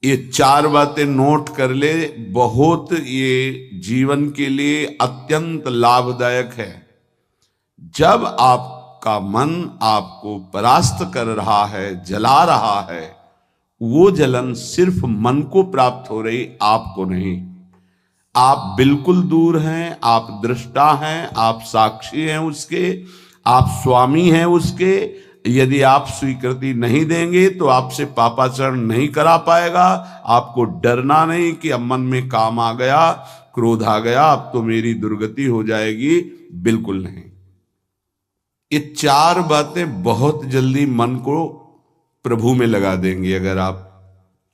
ये 4 बातें नोट कर ले, बहुत ये जीवन के लिए अत्यंत लाभदायक है। जब आपका मन आपको परास्त कर रहा है, जला रहा है, वो जलन सिर्फ मन को प्राप्त हो रही, आपको नहीं। आप बिल्कुल दूर हैं, आप दृष्टा हैं, आप साक्षी हैं उसके, आप स्वामी हैं उसके। यदि आप स्वीकृति नहीं देंगे तो आपसे पापाचरण नहीं करा पाएगा। आपको डरना नहीं कि अब मन में काम आ गया, क्रोध आ गया, अब तो मेरी दुर्गति हो जाएगी, बिल्कुल नहीं। ये 4 बातें बहुत जल्दी मन को प्रभु में लगा देंगे। अगर आप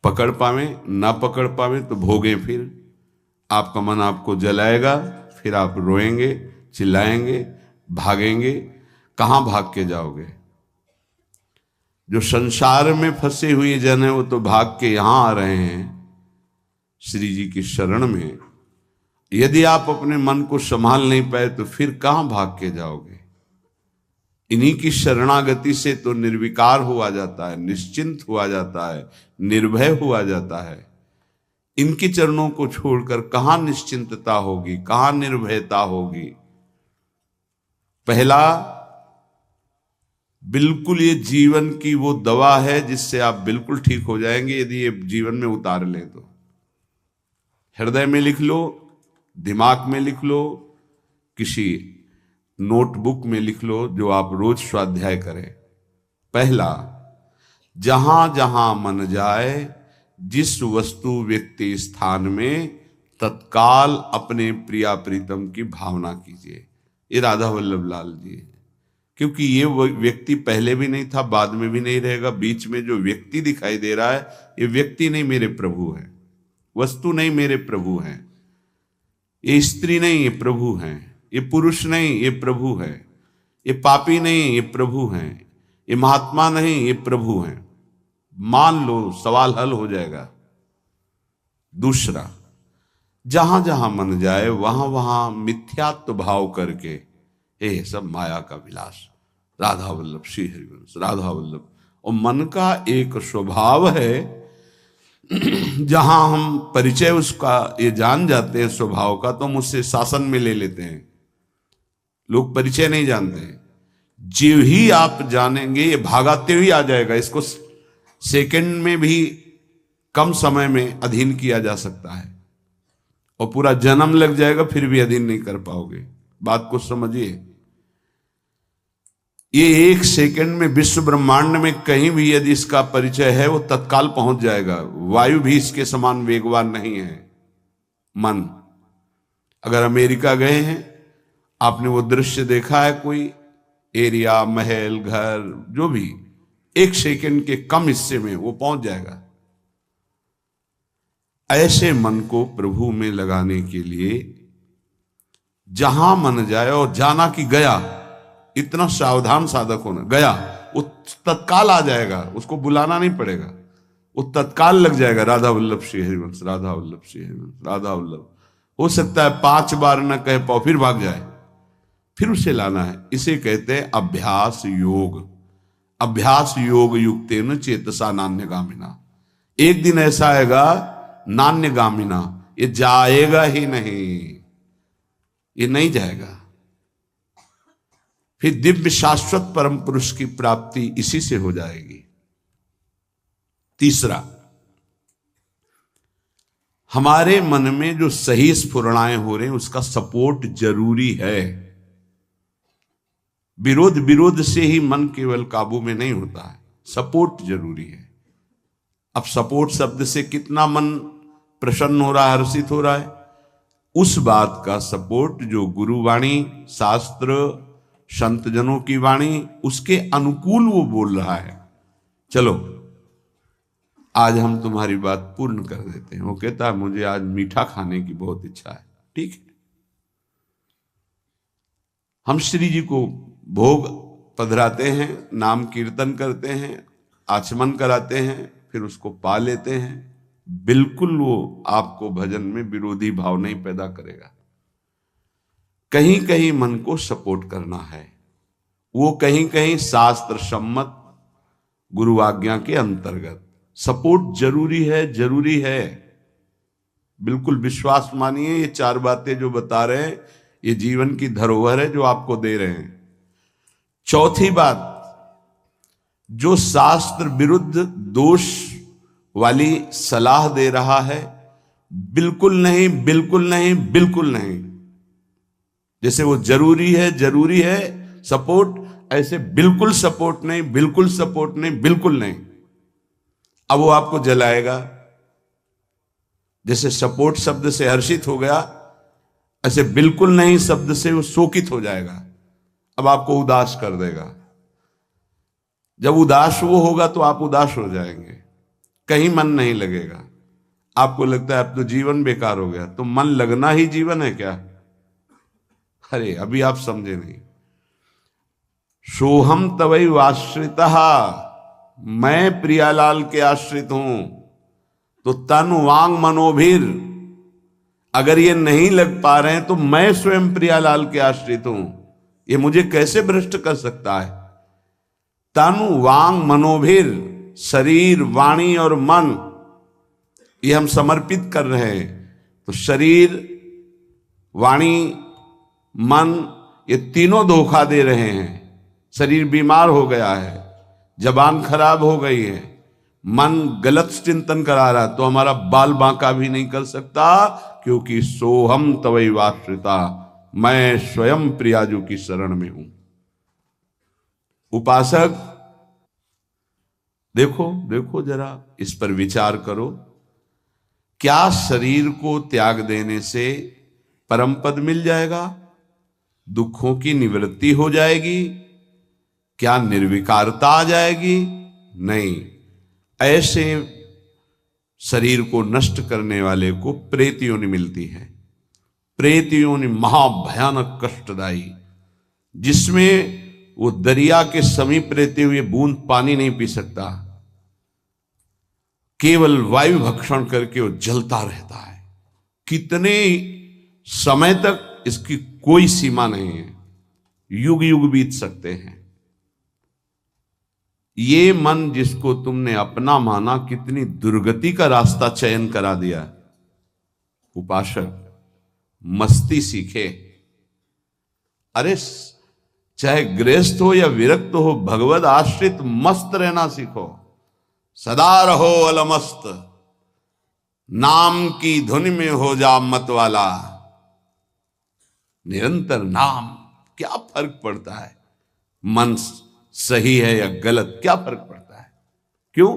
पकड़ पावे, ना पकड़ पावे तो भोगे। फिर आपका मन आपको जलाएगा, फिर आप रोएंगे, चिल्लाएंगे, भागेंगे। कहां भाग के जाओगे? जो संसार में फंसे हुए जन है वो तो भाग के यहां आ रहे हैं श्री जी की शरण में। यदि आप अपने मन को संभाल नहीं पाए तो फिर कहां भाग के जाओगे? इन्हीं की शरणागति से तो निर्विकार हुआ जाता है, निश्चिंत हुआ जाता है, निर्भय हुआ जाता है। इनके चरणों को छोड़कर कहां निश्चिंतता होगी, कहां निर्भयता होगी? पहला, बिल्कुल ये जीवन की वो दवा है जिससे आप बिल्कुल ठीक हो जाएंगे यदि ये जीवन में उतार लें तो। हृदय में लिख लो, दिमाग में लिख लो, किसी नोटबुक में लिख लो, जो आप रोज स्वाध्याय करें। पहला, जहां जहां मन जाए, जिस वस्तु व्यक्ति स्थान में, तत्काल अपने प्रिया प्रीतम की भावना कीजिए। ये राधा वल्लभ लाल जी है। क्योंकि ये व्यक्ति पहले भी नहीं था, बाद में भी नहीं रहेगा। बीच में जो व्यक्ति दिखाई दे रहा है, ये व्यक्ति नहीं, मेरे प्रभु है। वस्तु नहीं, मेरे प्रभु हैं। ये स्त्री नहीं, ये प्रभु हैं। ये पुरुष नहीं, ये प्रभु है। ये पापी नहीं, ये प्रभु हैं। ये महात्मा नहीं, ये प्रभु हैं। मान लो, सवाल हल हो जाएगा। दूसरा, जहां जहां मन जाए वहां वहां मिथ्यात्व भाव करके, हे सब माया का विलास, राधा वल्लभ श्री हरिवंश, राधा वल्लभ। और मन का एक स्वभाव है, जहां हम परिचय उसका ये जान जाते हैं स्वभाव का, तो हम उससे शासन में ले लेते हैं। लोग परिचय नहीं जानते हैं। जो ही आप जानेंगे ये भागाते हुए आ जाएगा। इसको सेकंड में भी कम समय में अधीन किया जा सकता है, और पूरा जन्म लग जाएगा फिर भी अधीन नहीं कर पाओगे। बात को समझिए। ये 1 सेकंड में विश्व ब्रह्मांड में कहीं भी यदि इसका परिचय है, वो तत्काल पहुंच जाएगा। वायु भी इसके समान वेगवान नहीं है मन। अगर अमेरिका गए हैं, आपने वो दृश्य देखा है, कोई एरिया, महल, घर, जो भी, 1 सेकंड के कम हिस्से में वो पहुंच जाएगा। ऐसे मन को प्रभु में लगाने के लिए जहां मन जाए, और जाना कि गया, इतना सावधान साधक होना। गया, वो तत्काल आ जाएगा, उसको बुलाना नहीं पड़ेगा, वो तत्काल लग जाएगा। राधा वल्लभ श्री हरिवंश, राधा वल्लभ श्री हरिवंश, राधा वल्लभ। हो सकता है 5 बार न कह पाओ, फिर भाग जाए, फिर उसे लाना है। इसे कहते हैं अभ्यास योग। अभ्यास योग युक्तेन चेतसा नान्यगामिना। एक दिन ऐसा आएगा, नान्यगामिना, ये जाएगा ही नहीं, ये नहीं जाएगा। फिर दिव्य शाश्वत परम पुरुष की प्राप्ति इसी से हो जाएगी। तीसरा, हमारे मन में जो सही स्फुरणाएं हो रहे हैं उसका सपोर्ट जरूरी है। विरोध से ही मन केवल काबू में नहीं होता है, सपोर्ट जरूरी है। अब सपोर्ट शब्द से कितना मन प्रसन्न हो रहा है, हर्षित हो रहा है, उस बात का सपोर्ट जो गुरुवाणी, शास्त्र, संत जनों की वाणी, उसके अनुकूल वो बोल रहा है। चलो आज हम तुम्हारी बात पूर्ण कर देते हैं। वो कहता है मुझे आज मीठा खाने की बहुत इच्छा है। ठीक है, हम श्री जी को भोग पधराते हैं, नाम कीर्तन करते हैं, आचमन कराते हैं, फिर उसको पा लेते हैं। बिल्कुल वो आपको भजन में विरोधी भाव नहीं पैदा करेगा। कहीं कहीं मन को सपोर्ट करना है, वो कहीं कहीं शास्त्र सम्मत गुरु आज्ञा के अंतर्गत। सपोर्ट जरूरी है, जरूरी है। बिल्कुल विश्वास मानिए, ये 4 बातें जो बता रहे हैं ये जीवन की धरोहर है जो आपको दे रहे हैं। चौथी बात, जो शास्त्र विरुद्ध दोष वाली सलाह दे रहा है, बिल्कुल नहीं, बिल्कुल नहीं, बिल्कुल नहीं। जैसे वो जरूरी है सपोर्ट, ऐसे बिल्कुल सपोर्ट नहीं, बिल्कुल सपोर्ट नहीं, बिल्कुल नहीं। अब वो आपको जलाएगा। जैसे सपोर्ट शब्द से हर्षित हो गया, ऐसे बिल्कुल नहीं शब्द से वो शोकित हो जाएगा। अब आपको उदास कर देगा। जब उदास वो होगा तो आप उदास हो जाएंगे, कहीं मन नहीं लगेगा। आपको लगता है अब तो जीवन बेकार हो गया। तो मन लगना ही जीवन है क्या? अरे अभी आप समझे नहीं। सोहम तवै आश्रितः, मैं प्रियालाल के आश्रित हूं। तो तन वांग मनोभीर, अगर ये नहीं लग पा रहे हैं तो मैं स्वयं प्रियालाल के आश्रित हूं। ये मुझे कैसे भ्रष्ट कर सकता है? तन वांग मनोभीर, शरीर, वाणी और मन, ये हम समर्पित कर रहे हैं। तो शरीर, वाणी, मन, ये तीनों धोखा दे रहे हैं। शरीर बीमार हो गया है, जबान खराब हो गई है, मन गलत चिंतन करा रहा, तो हमारा बाल बांका भी नहीं कर सकता, क्योंकि सोहम तवै आश्रिता, मैं स्वयं प्रियाजू की शरण में हूं। उपासक देखो जरा, इस पर विचार करो। क्या शरीर को त्याग देने से परम पद मिल जाएगा? दुखों की निवृत्ति हो जाएगी? क्या निर्विकारता आ जाएगी? नहीं। ऐसे शरीर को नष्ट करने वाले को प्रेत योनि मिलती है। प्रेत योनि महाभयानक कष्टदायी, जिसमें वो दरिया के समीप रहते हुए बूंद पानी नहीं पी सकता, केवल वायु भक्षण करके वो जलता रहता है। कितने समय तक, इसकी कोई सीमा नहीं है। युग युग बीत सकते हैं। ये मन जिसको तुमने अपना माना, कितनी दुर्गति का रास्ता चयन करा दिया। उपासक मस्ती सीखे। अरे चाहे गृहस्थ हो या विरक्त हो, भगवद आश्रित मस्त रहना सीखो। सदा रहो अलमस्त, नाम की धुन में हो जा मत वाला। निरंतर नाम, क्या फर्क पड़ता है मन सही है या गलत, क्या फर्क पड़ता है? क्यों?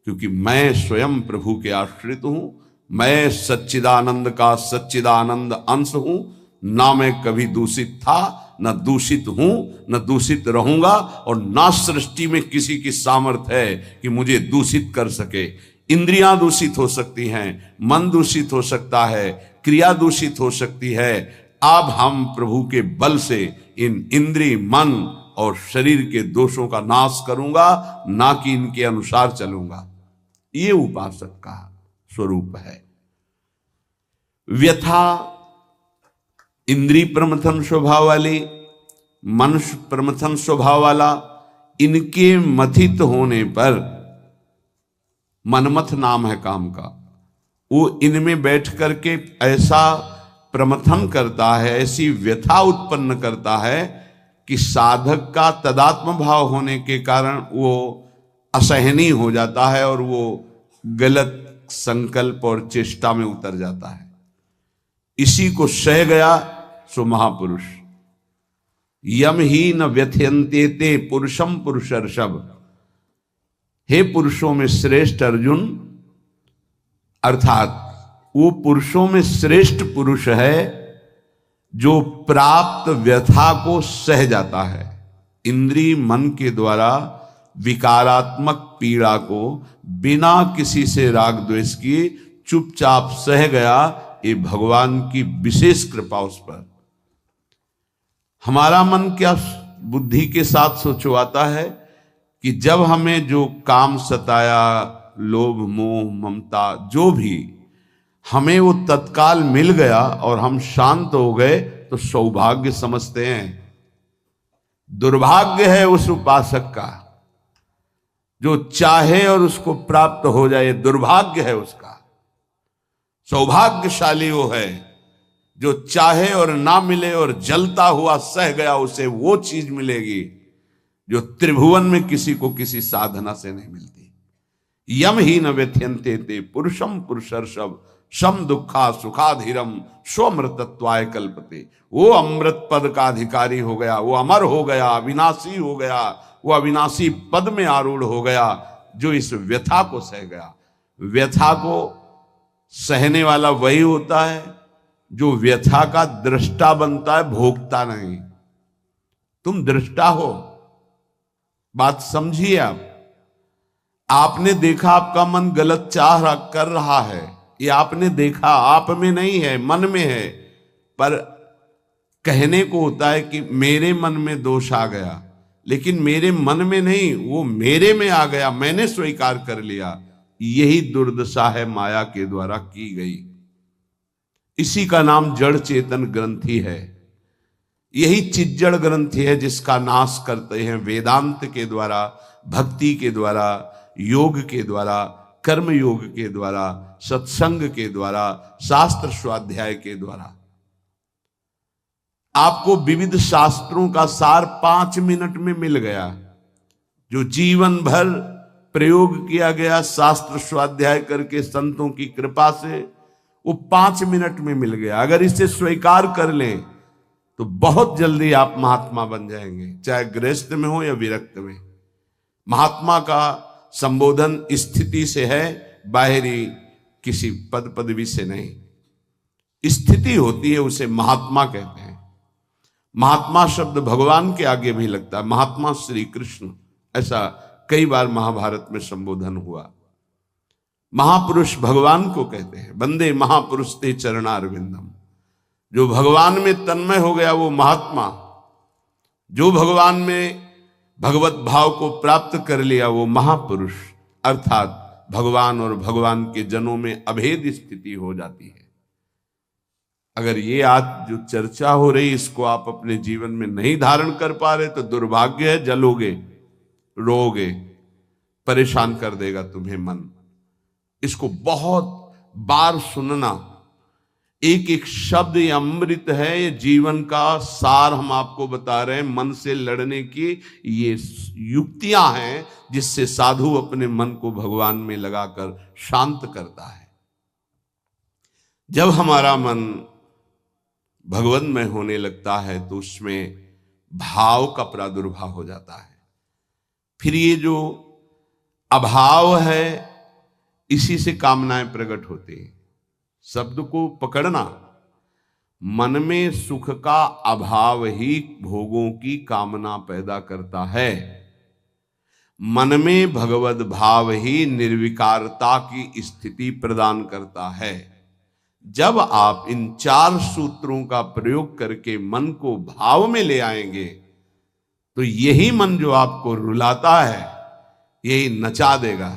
क्योंकि मैं स्वयं प्रभु के आश्रित हूं। मैं सच्चिदानंद का सच्चिदानंद अंश हूं। ना मैं कभी दूषित था, न दूषित हूं, न दूषित रहूंगा, और ना सृष्टि में किसी की सामर्थ्य है कि मुझे दूषित कर सके। इंद्रियां दूषित हो सकती हैं, मन दूषित हो सकता है, क्रिया दूषित हो सकती है। अब हम प्रभु के बल से इन इंद्रिय, मन और शरीर के दोषों का नाश करूंगा, ना कि इनके अनुसार चलूंगा। ये उपासक का स्वरूप है। व्यथा इंद्रिय प्रमथन स्वभाव वाली, मनुष्य प्रमथन स्वभाव वाला, इनके मथित होने पर, मनमथ नाम है काम का, वो इनमें बैठ करके ऐसा प्रमथन करता है, ऐसी व्यथा उत्पन्न करता है कि साधक का तदात्म भाव होने के कारण वो असहनीय हो जाता है और वो गलत संकल्प और चेष्टा में उतर जाता है। इसी को सह गया सो महापुरुष। यम ही न व्यथयन्ते ते पुरुषम पुरुषर्षभ। हे पुरुषों में श्रेष्ठ अर्जुन, अर्थात वो पुरुषों में श्रेष्ठ पुरुष है जो प्राप्त व्यथा को सह जाता है। इंद्रिय मन के द्वारा विकारात्मक पीड़ा को बिना किसी से राग द्वेष किए चुपचाप सह गया। ये भगवान की विशेष कृपा उस पर। हमारा मन क्या बुद्धि के साथ सोचवाता है कि जब हमें जो काम सताया, लोभ मोह ममता जो भी, हमें वो तत्काल मिल गया और हम शांत हो गए तो सौभाग्य समझते हैं। दुर्भाग्य है उस उपासक का जो चाहे और उसको प्राप्त हो जाए, दुर्भाग्य है उसका। सौभाग्यशाली वो है जो चाहे और ना मिले और जलता हुआ सह गया, उसे वो चीज मिलेगी जो त्रिभुवन में किसी को किसी साधना से नहीं मिलती। यम ही न व्यथ्यन्ते ते पुरुषम पुरुषर्षभ सम दुखा सुखाधीरम स्वमृतत्वाय कल्पते। वो अमृत पद का अधिकारी हो गया, वो अमर हो गया, अविनाशी हो गया, वो अविनाशी पद में आरूढ़ हो गया जो इस व्यथा को सह गया। व्यथा को सहने वाला वही होता है जो व्यथा का दृष्टा बनता है, भोगता नहीं। तुम दृष्टा हो, बात समझिए। आपने देखा आपका मन गलत चाह कर रहा है, ये आपने देखा, आप में नहीं है, मन में है। पर कहने को होता है कि मेरे मन में दोष आ गया, लेकिन मेरे मन में नहीं, वो मेरे में आ गया, मैंने स्वीकार कर लिया। यही दुर्दशा है माया के द्वारा की गई। इसी का नाम जड़ चेतन ग्रंथि है। यही चिज्जड़ ग्रंथि है जिसका नाश करते हैं वेदांत के द्वारा, भक्ति के द्वारा, योग के द्वारा, कर्म योग के द्वारा, सत्संग के द्वारा, शास्त्र स्वाध्याय के द्वारा। आपको विविध शास्त्रों का सार 5 मिनट में मिल गया। जो जीवन भर प्रयोग किया गया शास्त्र स्वाध्याय करके संतों की कृपा से, वो 5 मिनट में मिल गया। अगर इसे स्वीकार कर लें तो बहुत जल्दी आप महात्मा बन जाएंगे, चाहे गृहस्थ में हो या विरक्त में। महात्मा का संबोधन स्थिति से है, बाहरी किसी पद पदवी से नहीं। स्थिति होती है, उसे महात्मा कहते हैं। महात्मा शब्द भगवान के आगे भी लगता है, महात्मा श्री कृष्ण, ऐसा कई बार महाभारत में संबोधन हुआ। महापुरुष भगवान को कहते हैं, वंदे महापुरुष ते चरणारविंदम। जो भगवान में तन्मय हो गया वो महात्मा, जो भगवान में भगवत भाव को प्राप्त कर लिया वो महापुरुष, अर्थात भगवान और भगवान के जनों में अभेद स्थिति हो जाती है। अगर ये आज जो चर्चा हो रही इसको आप अपने जीवन में नहीं धारण कर पा रहे तो दुर्भाग्य है, जलोगे, रोगे, परेशान कर देगा तुम्हें मन। इसको बहुत बार सुनना। एक एक शब्द ये अमृत है, ये जीवन का सार हम आपको बता रहे हैं। मन से लड़ने की ये युक्तियां हैं जिससे साधु अपने मन को भगवान में लगाकर शांत करता है। जब हमारा मन भगवन्मय होने लगता है तो उसमें भाव का प्रादुर्भाव हो जाता है। फिर ये जो अभाव है इसी से कामनाएं प्रकट होती हैं। शब्द को पकड़ना, मन में सुख का अभाव ही भोगों की कामना पैदा करता है। मन में भगवत भाव ही निर्विकारता की स्थिति प्रदान करता है। जब आप इन 4 सूत्रों का प्रयोग करके मन को भाव में ले आएंगे तो यही मन जो आपको रुलाता है यही नचा देगा।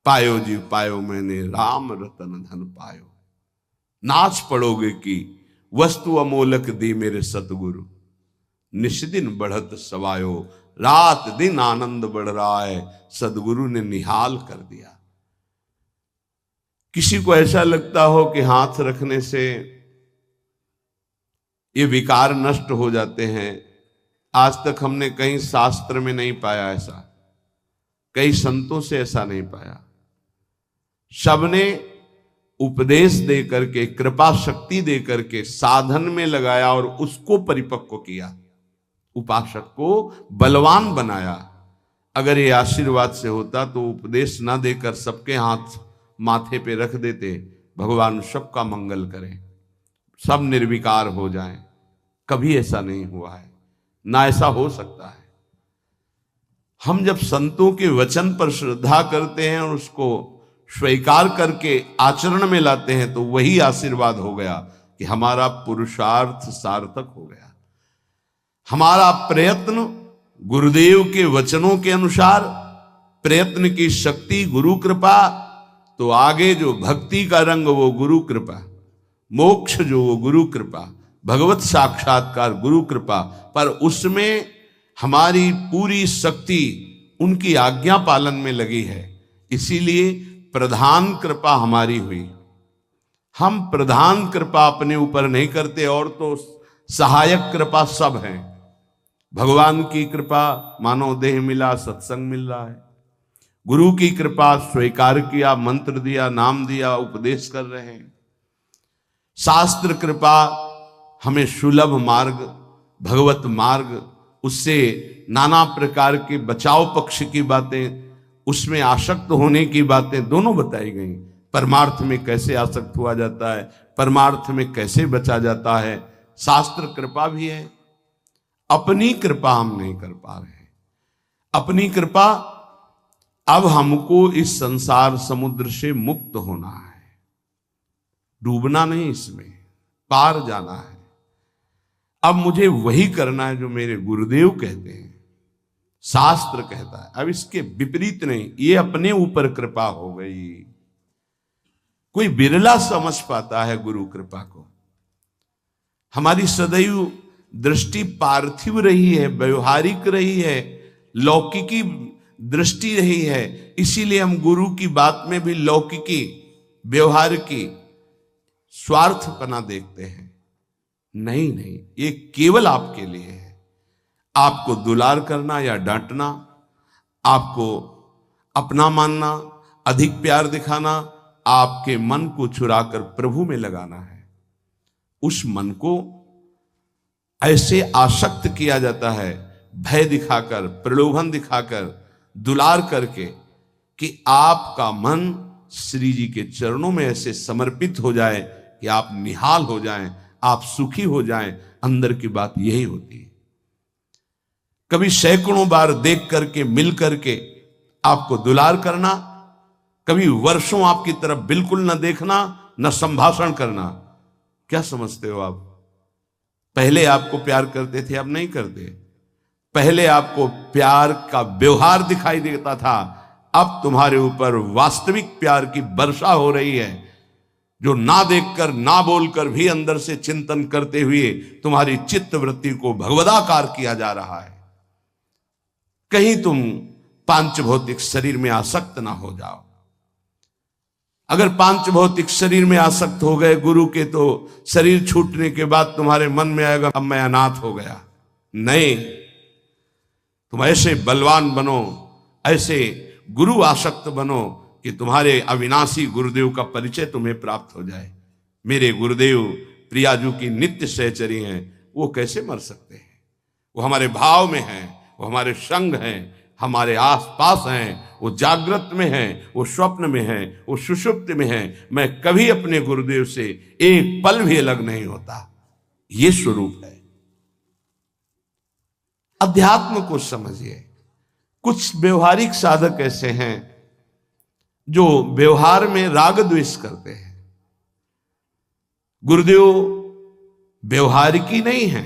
पायो जी पायो मैंने राम रतन धन पायो, नाच पड़ोगे कि वस्तु अमोलक दी मेरे सतगुरु, निष्दिन बढ़त सवायो, रात दिन आनंद बढ़ रहा है, सदगुरु ने निहाल कर दिया। किसी को ऐसा लगता हो कि हाथ रखने से ये विकार नष्ट हो जाते हैं, आज तक हमने कहीं शास्त्र में नहीं पाया ऐसा, कई संतों से ऐसा नहीं पाया। सबने उपदेश दे करके, कृपा शक्ति दे करके साधन में लगाया और उसको परिपक्व किया, उपासक को बलवान बनाया। अगर ये आशीर्वाद से होता तो उपदेश ना देकर सबके हाथ माथे पे रख देते, भगवान सबका मंगल करें, सब निर्विकार हो जाएं। कभी ऐसा नहीं हुआ है, ना ऐसा हो सकता है। हम जब संतों के वचन पर श्रद्धा करते हैं और उसको स्वीकार करके आचरण में लाते हैं तो वही आशीर्वाद हो गया कि हमारा पुरुषार्थ सार्थक हो गया। हमारा प्रयत्न गुरुदेव के वचनों के अनुसार, प्रयत्न की शक्ति गुरु कृपा, तो आगे जो भक्ति का रंग वो गुरु कृपा, मोक्ष जो वो गुरु कृपा, भगवत साक्षात्कार गुरु कृपा। पर उसमें हमारी पूरी शक्ति उनकी आज्ञा पालन में लगी है, इसीलिए प्रधान कृपा हमारी हुई। हम प्रधान कृपा अपने ऊपर नहीं करते, और तो सहायक कृपा सब है। भगवान की कृपा मानव देह मिला, सत्संग मिल रहा है। गुरु की कृपा स्वीकार किया, मंत्र दिया, नाम दिया, उपदेश कर रहे हैं। शास्त्र कृपा हमें सुलभ मार्ग, भगवत मार्ग, उससे नाना प्रकार के बचाव पक्ष की बातें, उसमें आसक्त होने की बातें दोनों बताई गई। परमार्थ में कैसे आसक्त हुआ जाता है, परमार्थ में कैसे बचा जाता है, शास्त्र कृपा भी है। अपनी कृपा हम नहीं कर पा रहे हैं। अपनी कृपा, अब हमको इस संसार समुद्र से मुक्त होना है, डूबना नहीं, इसमें पार जाना है। अब मुझे वही करना है जो मेरे गुरुदेव कहते हैं, शास्त्र कहता है। अब इसके विपरीत नहीं, ये अपने ऊपर कृपा हो गई। कोई बिरला समझ पाता है गुरु कृपा को। हमारी सदैव दृष्टि पार्थिव रही है, व्यवहारिक रही है, लौकिकी दृष्टि रही है। इसीलिए हम गुरु की बात में भी लौकिकी, व्यवहार की, स्वार्थपना देखते हैं। नहीं नहीं, ये केवल आपके लिए है। आपको दुलार करना या डांटना, आपको अपना मानना, अधिक प्यार दिखाना, आपके मन को चुराकर प्रभु में लगाना है। उस मन को ऐसे आसक्त किया जाता है, भय दिखाकर, प्रलोभन दिखाकर, दुलार करके, कि आपका मन श्री जी के चरणों में ऐसे समर्पित हो जाए कि आप निहाल हो जाएं, आप सुखी हो जाएं। अंदर की बात यही होती है। कभी सैकड़ों बार देख करके, मिल करके आपको दुलार करना, कभी वर्षों आपकी तरफ बिल्कुल न देखना, न संभाषण करना। क्या समझते हो आप? पहले आपको प्यार करते थे, अब नहीं करते। पहले आपको प्यार का व्यवहार दिखाई देता था, अब तुम्हारे ऊपर वास्तविक प्यार की वर्षा हो रही है, जो ना देखकर, ना बोलकर भी अंदर से चिंतन करते हुए तुम्हारी चित्त वृत्ति को भगवदाकार किया जा रहा है। कहीं तुम पांच भौतिक शरीर में आसक्त ना हो जाओ। अगर पांच भौतिक शरीर में आसक्त हो गए गुरु के, तो शरीर छूटने के बाद तुम्हारे मन में आएगा अब मैं अनाथ हो गया। नहीं, तुम ऐसे बलवान बनो, ऐसे गुरु आसक्त बनो कि तुम्हारे अविनाशी गुरुदेव का परिचय तुम्हें प्राप्त हो जाए। मेरे गुरुदेव प्रियाजू की नित्य सहचरी हैं, वो कैसे मर सकते हैं? वो हमारे भाव में हैं, वो हमारे संग हैं, हमारे आसपास हैं, वो जागृत में हैं, वो स्वप्न में हैं, वो सुषुप्त में हैं। मैं कभी अपने गुरुदेव से एक पल भी अलग नहीं होता। ये स्वरूप है। अध्यात्म को समझिए। कुछ व्यवहारिक साधक ऐसे हैं जो व्यवहार में राग द्वेष करते हैं। गुरुदेव व्यवहारिकी नहीं है,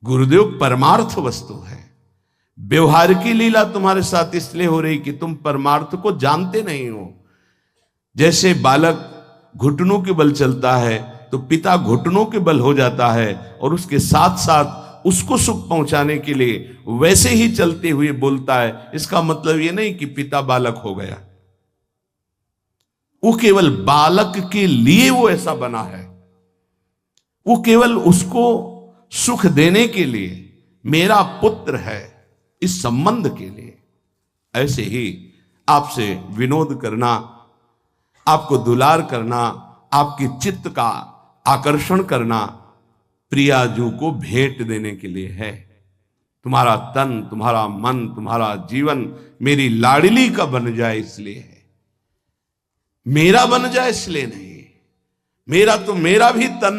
गुरुदेव परमार्थ वस्तु है। व्यवहार की लीला तुम्हारे साथ इसलिए हो रही कि तुम परमार्थ को जानते नहीं हो। जैसे बालक घुटनों के बल चलता है तो पिता घुटनों के बल हो जाता है, और उसके साथ साथ उसको सुख पहुंचाने के लिए वैसे ही चलते हुए बोलता है। इसका मतलब यह नहीं कि पिता बालक हो गया, वो केवल बालक के लिए वो ऐसा बना है। वो केवल उसको सुख देने के लिए, मेरा पुत्र है, इस संबंध के लिए। ऐसे ही आपसे विनोद करना, आपको दुलार करना, आपकी चित्त का आकर्षण करना प्रियाजू को भेंट देने के लिए है। तुम्हारा तन, तुम्हारा मन, तुम्हारा जीवन मेरी लाडली का बन जाए इसलिए है, मेरा बन जाए इसलिए नहीं। मेरा भी तन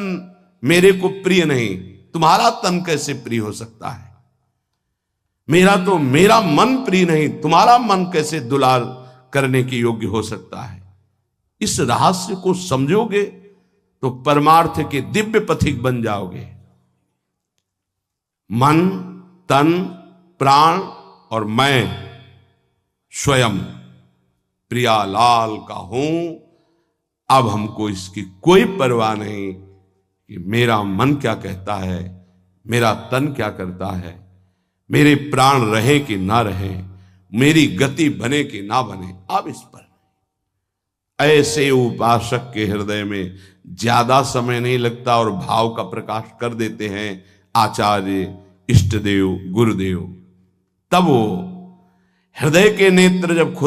मेरे को प्रिय नहीं, तुम्हारा तन कैसे प्रिय हो सकता है? मेरा मन प्रिय नहीं, तुम्हारा मन कैसे दुलार करने के योग्य हो सकता है? इस रहस्य को समझोगे तो परमार्थ के दिव्य पथिक बन जाओगे। मन, तन, प्राण और मैं स्वयं प्रियालाल का हूं। अब हमको इसकी कोई परवाह नहीं कि मेरा मन क्या कहता है, मेरा तन क्या करता है, मेरे प्राण रहे कि ना रहे, मेरी गति बने कि ना बने, अब इस पर ऐसे उपासक के हृदय में ज्यादा समय नहीं लगता और भाव का प्रकाश कर देते हैं आचार्य, इष्ट देव, गुरुदेव। तब वो हृदय के नेत्र जब खुल